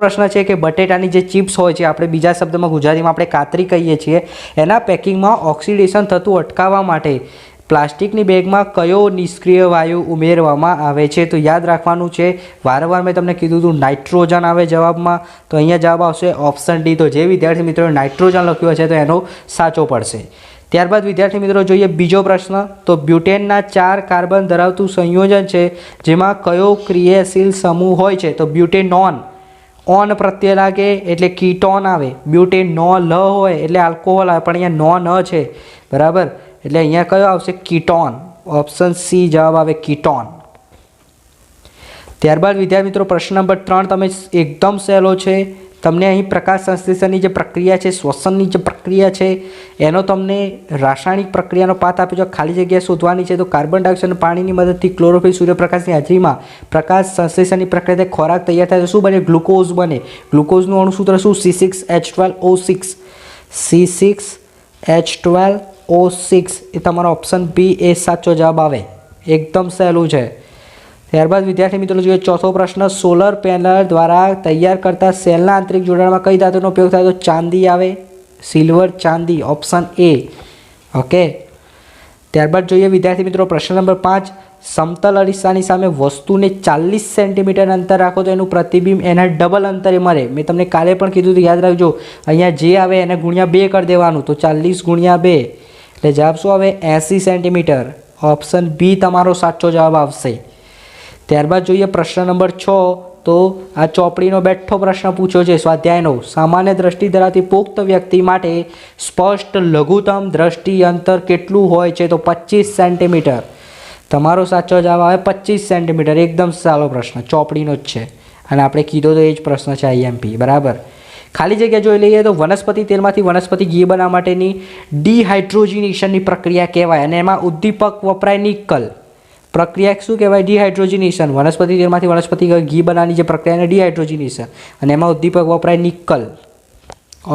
પ્રશ્ન છે કે બટેટાની જે ચિપ્સ હોય છે, આપણે બીજા શબ્દમાં ગુજરાતીમાં આપણે કાતરી કહીએ છીએ, એના પેકિંગમાં ઓક્સિડેશન થતું અટકાવવા માટે પ્લાસ્ટિકની બેગમાં કયો નિષ્ક્રિય વાયુ ઉમેરવામાં આવે છે? તો યાદ રાખવાનું છે, વારંવાર મેં તમને કીધું હતું નાઇટ્રોજન આવે જવાબમાં, તો અહીંયા જવાબ આવશે ઓપ્શન ડી. તો જે વિદ્યાર્થી મિત્રોએ નાઇટ્રોજન લખ્યું હશે તો એનો સાચો પડશે. ત્યારબાદ વિદ્યાર્થી મિત્રો જોઈએ બીજો પ્રશ્ન. તો બ્યુટેનના 4 કાર્બન ધરાવતું સંયોજન છે જેમાં કયો ક્રિયાશીલ સમૂહ હોય છે? તો બ્યુટેનોન, ઓન પ્રત્યય લાગે એટલે કીટોન આવે. બ્યુટેનોલ હોય એટલે આલ્કોહોલ આવે, પણ અહીંયા નો ન છે, બરાબર, એટલે અહીંયા કયો આવશે? કીટોન. ઓપ્શન સી જવાબ આવે કીટોન. ત્યારબાદ વિદ્યાર્થી મિત્રો પ્રશ્ન નંબર 3 તમે એકદમ સહેલો છે. તમને અહીં પ્રકાશ સંશ્લેષણની જે પ્રક્રિયા છે, શ્વસનની જે પ્રક્રિયા છે, એનો તમને રાસાયણિક પ્રક્રિયાનો પાઠ આપ્યો છે. ખાલી જગ્યા શોધવાની છે. તો કાર્બન ડાયોક્સાઇડ અને પાણીની મદદથી ક્લોરોફિલ સૂર્યપ્રકાશની હાજરીમાં પ્રકાશ સંશ્લેષણની પ્રક્રિયાથી ખોરાક તૈયાર થાય તો શું બને? ગ્લુકોઝ બને. ગ્લુકોઝનું અણુસૂત્ર શું? C6H12O6. C6H12O6 એ તમારો ઓપ્શન બી એ સાચો જવાબ આવે. એકદમ સહેલું છે. ત્યારબાદ વિદ્યાર્થી મિત્રો જોઈએ ચોથો પ્રશ્ન. સોલર પેનલ દ્વારા તૈયાર કરતા સેલના આંતરિક જોડાણમાં કઈ ધાતુનો ઉપયોગ થાય? તો ચાંદી આવે. સિલ્વર, ચાંદી. Option A. ઓકે. ત્યારબાદ જોઈએ વિદ્યાર્થી મિત્રો પ્રશ્ન નંબર 5. સમતલ અરીસાની સામે વસ્તુને 40 સેન્ટીમીટર અંતર રાખો તો એનું પ્રતિબિંબ એના ડબલ અંતરે મળે. મેં તમને કાલે પણ કીધું હતું, યાદ રાખજો. અહીંયા જે આવે એને ગુણ્યા 2 કરી દેવાનું. તો 40 ગુણ્યા 2 એટલે જવાબ શું આવે? 80 સેન્ટીમીટર. ઓપ્શન બી તમારો સાચો જવાબ આવશે. ત્યારબાદ જોઈએ પ્રશ્ન નંબર 6. તો આ ચોપડીનો બેઠો પ્રશ્ન પૂછ્યો છે સ્વાધ્યાયનો. સામાન્ય દ્રષ્ટિ ધરાવતી પુખ્ત વ્યક્તિ માટે સ્પષ્ટ લઘુત્તમ દ્રષ્ટિ અંતર કેટલું હોય છે? તો 25 સેન્ટીમીટર. તમારો સાચો જવાબ આવે 25 સેન્ટીમીટર. એકદમ સારો પ્રશ્ન, ચોપડીનો જ છે અને આપણે કીધો તો એ જ પ્રશ્ન છે IMP, બરાબર. ખાલી જગ્યા જોઈ લઈએ તો વનસ્પતિ તેલમાંથી વનસ્પતિ ઘી બનાવવા માટેની ડિહાઇડ્રોજનેશનની પ્રક્રિયા કહેવાય અને એમાં ઉદ્દીપક વપરાય નિકલ. પ્રક્રિયા શું કહેવાય? ડિહાઇડ્રોજનેશન. વનસ્પતિ તેલમાંથી વનસ્પતિ ઘી બનાવવાની જે પ્રક્રિયાને ડિહાઇડ્રોજનેશન, અને એમાં ઉદ્દીપક વપરાય નિકલ.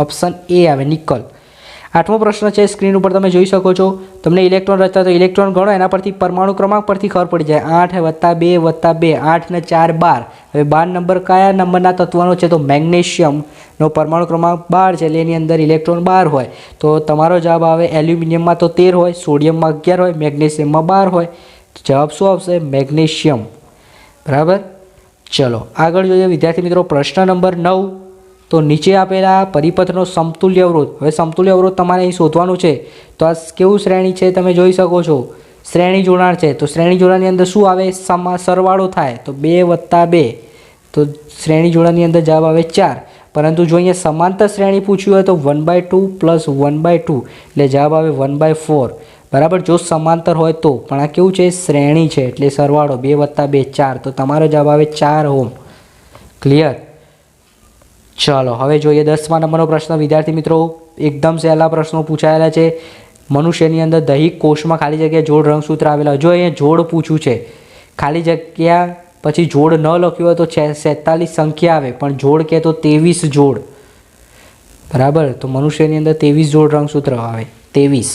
ઓપ્શન એ આવે નિકલ. 8મો પ્રશ્ન છે, સ્ક્રીન ઉપર તમે જોઈ શકો છો. તમને ઇલેક્ટ્રોન રચતા તો ઇલેક્ટ્રોન ગણો, એના પરથી પરમાણુ ક્રમાંક પરથી ખબર પડી જાય. 8 + 2 + 2, 8 ને 4 12. હવે 12 નંબર કયા નંબરના તત્વનો છે? તો મેગ્નેશિયમનો પરમાણુ ક્રમાંક 12 છે, એટલે એની અંદર ઇલેક્ટ્રોન 12 હોય. તો તમારો જવાબ આવે એલ્યુમિનિયમમાં તો 13 હોય, સોડિયમમાં 11 હોય, મેગ્નેશિયમમાં 12 હોય. જવાબ શું આવશે? મેગ્નેશિયમ. બરાબર. ચલો આગળ જોઈએ વિદ્યાર્થી મિત્રો પ્રશ્ન નંબર 9. તો નીચે આપેલા પરિપથનો સમતુલ્ય અવરોધ. હવે સમતુલ્ય અવરોધ તમારે અહીં શોધવાનું છે. તો આ કેવું શ્રેણી છે તમે જોઈ શકો છો. શ્રેણી જોડાણ છે. તો શ્રેણી જોડાણની અંદર શું આવે? સરવાળો થાય. તો 2 + 2, તો શ્રેણી જોડાણની અંદર જવાબ આવે 4. પરંતુ જો અહીંયા સમાંતર શ્રેણી પૂછ્યું હોય તો 1/2 + 1/2 એટલે જવાબ આવે 1/4. બરાબર. જો સમાંતર હોય તો, પણ આ કેવું છે? શ્રેણી છે એટલે સરવાળો 2 + 2 4. તો તમારો જવાબ આવે 4 ઓહ્મ. ક્લિયર. ચલો હવે જોઈએ 10મા નંબરનો પ્રશ્ન વિદ્યાર્થી મિત્રો. એકદમ સહેલા પ્રશ્નો પૂછાયેલા છે. મનુષ્યની અંદર દૈહિક કોષમાં ખાલી જગ્યા જોડ રંગસૂત્ર આવેલા. જો અહીંયા જોડ પૂછ્યું છે, ખાલી જગ્યા પછી જોડ ન લખ્યું હોય તો 46 સંખ્યા આવે, પણ જોડ કહે તો 23 જોડ. બરાબર. તો મનુષ્યની અંદર 23 જોડ રંગસૂત્ર આવે. 23.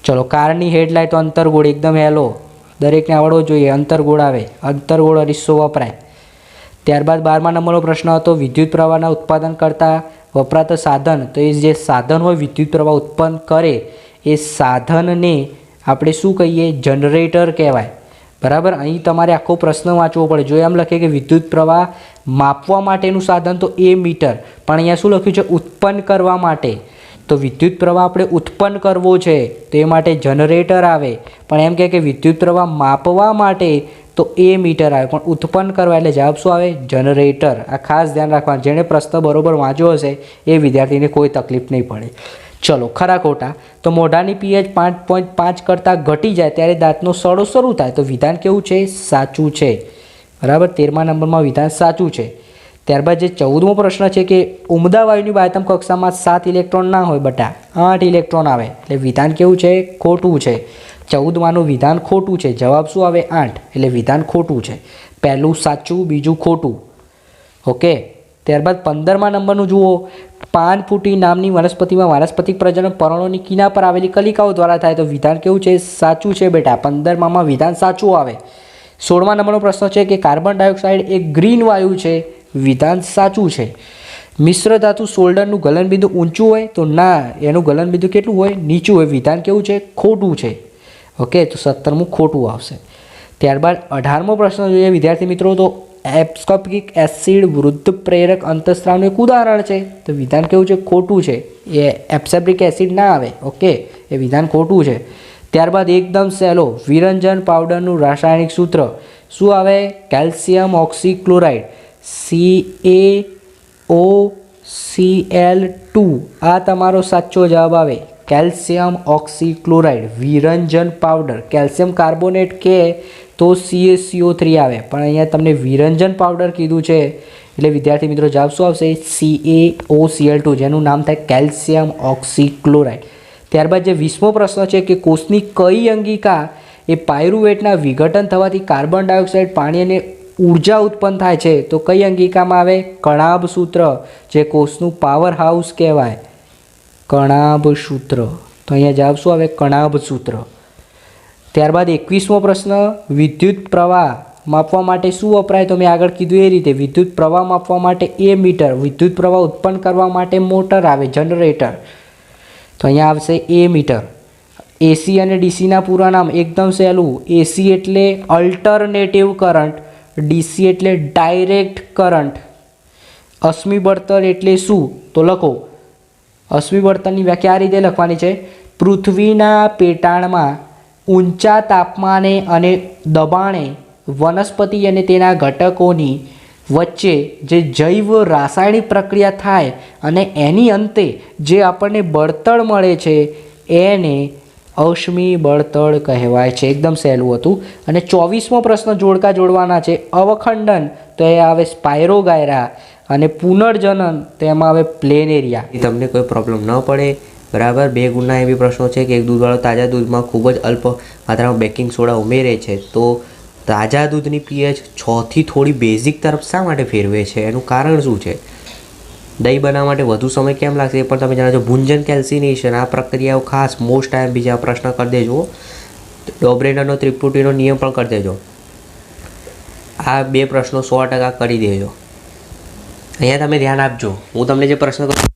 ચલો કારની હેડલાઇટ તો અંતરગોળ. એકદમ હેલો, દરેકને આવડવો જોઈએ. અંતરગોળ આવે. અંતરગોળ અરીસો વપરાય. ત્યારબાદ 12મા નંબરનો પ્રશ્ન હતો, વિદ્યુત પ્રવાહના ઉત્પાદન કરતા વપરાતા સાધન. તો એ જે સાધન હોય વિદ્યુત પ્રવાહ ઉત્પન્ન કરે એ સાધનને આપણે શું કહીએ? જનરેટર કહેવાય. બરાબર. અહીં તમારે આખો પ્રશ્ન વાંચવો પડે. જો એમ લખે કે વિદ્યુત પ્રવાહ માપવા માટેનું સાધન તો એ મીટર, પણ અહીંયા શું લખ્યું છે? ઉત્પન્ન કરવા માટે. તો વિદ્યુત પ્રવાહ આપણે ઉત્પન્ન કરવો છે તો એ માટે જનરેટર આવે. પણ એમ કહે કે વિદ્યુત પ્રવાહ માપવા માટે તો એ મીટર આવે, પણ ઉત્પન્ન કરવા એટલે જવાબ શું આવે? જનરેટર. આ ખાસ ધ્યાન રાખવાનું. જેણે પ્રશ્ન બરોબર વાંચ્યો હશે એ વિદ્યાર્થીને કોઈ તકલીફ નહીં પડે. ચલો ખરા ખોટા. તો મોઢાની pH 5.5 કરતાં ઘટી જાય ત્યારે દાંતનો સડો શરૂ થાય. તો વિધાન કેવું છે? સાચું છે. બરાબર. 13મા નંબરમાં વિધાન સાચું છે. ત્યારબાદ જે 14મો પ્રશ્ન છે કે ઉમદા વાયુની બાહ્યતમ કક્ષામાં 7 ઇલેક્ટ્રોન ના હોય બટા, 8 ઇલેક્ટ્રોન આવે. એટલે વિધાન કેવું છે? ખોટું છે. 14માનું વિધાન ખોટું છે. જવાબ શું આવે? 8. એટલે વિધાન ખોટું છે. પહેલું સાચું, બીજું ખોટું. ઓકે. ત્યારબાદ 15મા નંબરનું જુઓ. પાનફૂટી નામની વનસ્પતિમાં વાનસ્પતિક પ્રજનન પર્ણોની કિના પર આવેલી કલિકાઓ દ્વારા થાય. તો વિધાન કેવું છે? સાચું છે બેટા. 15મામાં વિધાન સાચું આવે. 16મા નંબરનો પ્રશ્ન છે કે કાર્બન ડાયોક્સાઇડ એક ગ્રીન વાયુ છે વિધાન સાચું છે. મિશ્ર ધાતુ સોલ્ડરનું ગલનબિંદુ ઊંચું હોય તો ના, એનું ગલનબિંદુ કેટલું હોય? નીચું હોય. વિધાન કેવું છે? ખોટું છે. ઓકે, તો 17મું ખોટું આવશે. ત્યારબાદ 18મો પ્રશ્ન જોઈએ વિદ્યાર્થી મિત્રો. તો એબ્સ્કોર્બિક એસિડ વૃદ્ધ પ્રેરક અંતઃસ્રાવનું એક ઉદાહરણ છે. તો વિધાન કેવું છે? ખોટું છે. એ એબ્સોર્બિક એસિડ ના આવે. ઓકે, એ વિધાન ખોટું છે. ત્યારબાદ એકદમ સહેલો વિરંજન પાવડરનું રાસાયણિક સૂત્ર શું આવે? Calcium oxychloride CaOCl2. આ તમારો સાચો જવાબ આવે. કેલ્શિયમ ઓક્સીક્લોરાઇડ વિરંજન પાવડર. કેલ્શિયમ કાર્બોનેટ કે તો CaCO3 આવે, પણ અહીંયા તમને વિરંજન પાવડર કીધું છે એટલે વિદ્યાર્થી મિત્રો જવાબ શું આવશે? CaOCl2, જેનું નામ થાય કેલ્શિયમ ઓક્સીક્લોરાઇડ. ત્યારબાદ જે 20મો પ્રશ્ન છે કે કોષની કઈ અંગિકા એ પાયરુવેટના વિઘટન થવાથી કાર્બન ડાયોક્સાઇડ, પાણી અને ઉર્જા ઉત્પન્ન થાય છે? તો કઈ અંગિકામાં આવે? કણાભ સૂત્ર, જે કોષનું પાવર હાઉસ કહેવાય. કણાભ સૂત્ર. તો અહીંયા જવાબ શું આવે? કણાભ સૂત્ર. ત્યારબાદ 21મો પ્રશ્ન, વિદ્યુત પ્રવાહ માપવા માટે શું વપરાય? તો મેં આગળ કીધું એ રીતે વિદ્યુત પ્રવાહ માપવા માટે એમીટર, વિદ્યુત પ્રવાહ ઉત્પન્ન કરવા માટે મોટર આવે, જનરેટર. તો અહીંયા આવશે એમીટર. એસી અને ડીસીના પૂરા નામ એકદમ સહેલું. એસી એટલે અલ્ટરનેટિવ કરંટ, ડીસી એટલે ડાયરેક્ટ કરંટ. અશ્મિ બળતણ એટલે શું? તો લખો. અશ્મિ બળતણની વ્યાખ્યા આ રીતે લખવાની છે: પૃથ્વીના પેટાળમાં ઊંચા તાપમાને અને દબાણે વનસ્પતિ અને તેના ઘટકોની વચ્ચે જે જૈવ રાસાયણિક પ્રક્રિયા થાય અને એની અંતે જે આપણને બળતણ મળે છે એને અશ્મિ બળતણ કહેવાય છે. એકદમ સહેલું હતું. અને 24મો પ્રશ્ન જોડકા જોડવાના છે. અવખંડન તો એ આવે સ્પાયરોગાયરા, અને પુનર્જનન તો એમાં આવે પ્લેનેરિયા. તમને કોઈ પ્રોબ્લેમ ન પડે, બરાબર. 2 ગુણના એવી પ્રશ્નો છે કે એક દૂધવાળો તાજા દૂધમાં ખૂબ જ અલ્પ માત્રામાં બેકિંગ સોડા ઉમેરે છે, તો તાજા દૂધની pH 6થી થોડી બેઝિક તરફ શા માટે ફેરવે છે? એનું કારણ શું છે? દહીં બનાવવા માટે વધુ સમય કેમ લાગશે એ પણ તમે જાણો છો. ભૂંજન કેલ્સિનેશન, આ પ્રક્રિયાઓ ખાસ મોસ્ટ ટાઈમ બીજા પ્રશ્ન કરી દેજો. ડોબ્રેનરનો ત્રિપુટીનો નિયમ પણ કરી દેજો. આ 2 પ્રશ્નો 100% કરી દેજો. અહીંયા તમે ધ્યાન આપજો. હું તમને જે પ્રશ્ન કરું